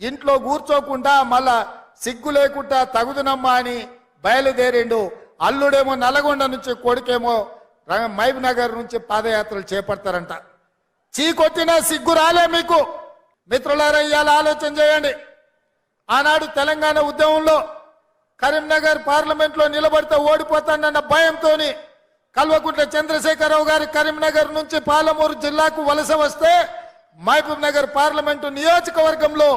ఇంట్లో కూర్చోకుండా మళ్ళా సిగ్గు లేకుండా తగుదునమ్మా అని బయలుదేరిండు. అల్లుడేమో నల్గొండ నుంచి, కొడుకేమో మహబూబ్ నగర్ నుంచి పాదయాత్రలు చేపడతారంట. చీకొట్టినా సిగ్గు రాలే మీకు. మిత్రులారా, ఇవాళ ఆలోచన చేయండి. ఆనాడు తెలంగాణ ఉద్యమంలో కరీంనగర్ పార్లమెంట్లో నిలబడితే ఓడిపోతానన్న భయంతో కల్వకుంట్ల చంద్రశేఖరరావు గారు కరీంనగర్ నుంచి పాలమూరు జిల్లాకు వలస వస్తే మహబూబ్ నగర్ పార్లమెంటు నియోజకవర్గంలో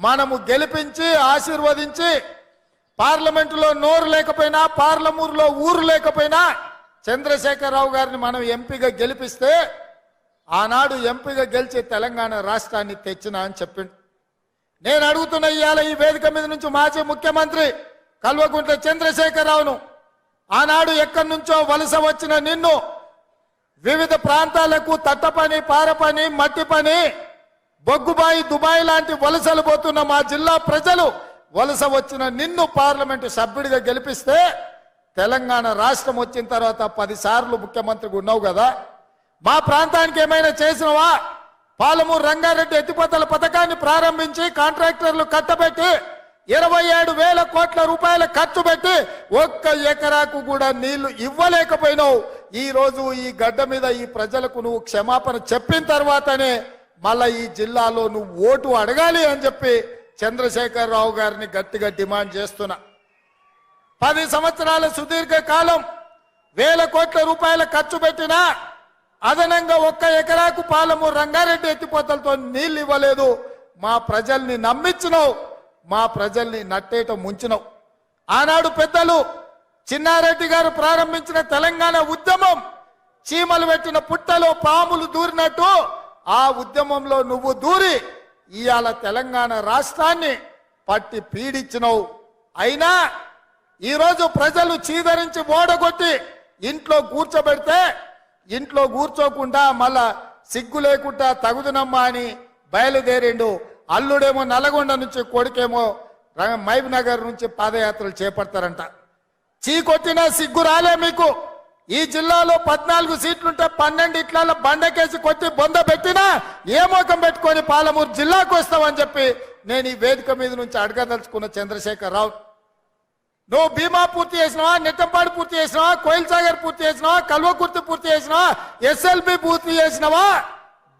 మనము గెలిపించి ఆశీర్వదించి పార్లమెంటులో నోరు లేకపోయినా పార్లమూరులో ఊరు లేకపోయినా చంద్రశేఖరరావు గారిని మనం ఎంపీగా గెలిపిస్తే ఆనాడు ఎంపీగా గెలిచి తెలంగాణ రాష్ట్రాన్ని తెచ్చినా అని చెప్పిండు. నేను అడుగుతున్న ఇవాళ ఈ వేదిక మీద నుంచి మాజీ ముఖ్యమంత్రి కల్వకుంట్ల చంద్రశేఖరరావును, ఆనాడు ఎక్కడి నుంచో వలస వచ్చిన నిన్ను వివిధ ప్రాంతాలకు తట్ట పని, పార పని, మట్టి పని, బొగ్గుబాయి, దుబాయ్ లాంటి వలసలు పోతున్న మా జిల్లా ప్రజలు వలస వచ్చిన నిన్ను పార్లమెంటు సభ్యుడిగా గెలిపిస్తే తెలంగాణ రాష్ట్రం వచ్చిన తర్వాత 10 సార్లు ముఖ్యమంత్రిగా ఉన్నావు కదా, మా ప్రాంతానికి ఏమైనా చేసినవా? పాలమూరు రంగారెడ్డి ఎత్తిపోతల పథకాన్ని ప్రారంభించి కాంట్రాక్టర్లు కట్టబెట్టి 27,000 కోట్ల రూపాయల ఖర్చు పెట్టి 1 ఎకరాకు కూడా నీళ్లు ఇవ్వలేకపోయినావు. ఈ రోజు ఈ గడ్డ మీద ఈ ప్రజలకు నువ్వు క్షమాపణ చెప్పిన తర్వాతనే మళ్ళా ఈ జిల్లాలో నువ్వు ఓటు అడగాలి అని చెప్పి చంద్రశేఖరరావు గారిని గట్టిగా డిమాండ్ చేస్తున్నా. 10 సంవత్సరాల సుదీర్ఘ కాలం 1,000 కోట్ల రూపాయల ఖర్చు పెట్టినా అదనంగా 1 ఎకరాకు పాలమూరు రంగారెడ్డి ఎత్తిపోతలతో నీళ్లు ఇవ్వలేదు. మా ప్రజల్ని నమ్మించినావు, మా ప్రజల్ని నట్టేట ముంచినావు. ఆనాడు పెద్దలు చిన్నారెడ్డి గారు ప్రారంభించిన తెలంగాణ ఉద్యమం చీమలు పెట్టిన పుట్టలో పాములు దూరినట్టు ఆ ఉద్యమంలో నువ్వు దూరి ఇవాళ తెలంగాణ రాష్ట్రాన్ని పట్టి పీడించినావు. అయినా ఈరోజు ప్రజలు చీదరించి ఓడగొట్టి ఇంట్లో కూర్చోబెడితే ఇంట్లో కూర్చోకుండా మళ్ళా సిగ్గు లేకుండా తగుదునమ్మా అని బయలుదేరిండు. అల్లుడేమో నల్గొండ నుంచి, కొడుకేమో మహబూబ్ నగర్ నుంచి పాదయాత్రలు చేపడతారంట. చీకొట్టినా సిగ్గు రాలే మీకు. ఈ జిల్లాలో 14 సీట్లుంటే 12 ఇట్ల బండకేసి కొట్టి బొంద పెట్టినా ఏ మోకం పెట్టుకొని పాలమూరు జిల్లాకు వస్తామని చెప్పి నేను ఈ వేదిక మీద నుంచి అడగదలుచుకున్న చంద్రశేఖరరావు, నువ్వు భీమా పూర్తి చేసినావా, నెట్టంపాడు పూర్తి చేసినావా, కోయిల్ సాగర్ పూర్తి చేసినావా, కల్వకుర్తి పూర్తి చేసినావా, ఎస్ఎల్బి పూర్తి చేసినావా,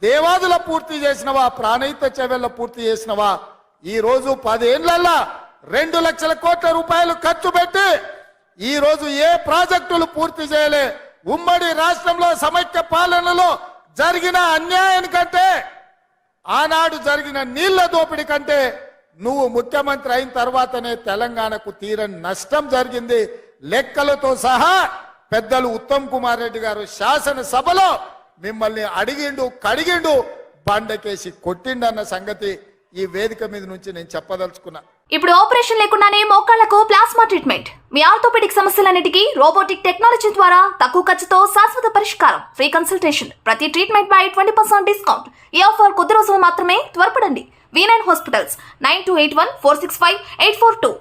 దేవాదుల పూర్తి చేసినవా, ప్రాణహిత చెవెళ్ళ పూర్తి చేసినవా? ఈ రోజు 10 ఏళ్లలో 2 లక్షల కోట్ల రూపాయలు ఖర్చు పెట్టి ఈ రోజు ఏ ప్రాజెక్టులు పూర్తి చేయలే. ఉమ్మడి రాష్ట్రంలో సమైక్య పాలనలో జరిగిన అన్యాయానికంటే, ఆనాడు జరిగిన నీళ్ల దోపిడీ కంటే నువ్వు ముఖ్యమంత్రి అయిన తర్వాతనే తెలంగాణకు తీరని నష్టం జరిగింది. లెక్కలతో సహా పెద్దలు ఉత్తమ్ కుమార్ రెడ్డి గారు శాసనసభలో మిమ్మల్ని అడిగిండు, కడిగిండు, బండకేసి కొట్టిండన్న సంగతి ఈ వేదిక మీద నుంచి నేను చెప్పదలుచుకున్నా. ఇప్పుడు ఆపరేషన్ లేకుండానే మోకాళ్లకు ప్లాస్మా ట్రీట్మెంట్. మీ ఆర్థోపెడిక్ సమస్యలన్నిటికీ రోబోటిక్ టెక్నాలజీ ద్వారా తక్కువ ఖర్చుతో శాశ్వత పరిష్కారం. Free consultation. ప్రతి ట్రీట్మెంట్ పై 20% డిస్కౌంట్. ఈ ఆఫర్ కొద్ది రోజులు మాత్రమే. త్వరపడండి. V9 hospitals 9281465842.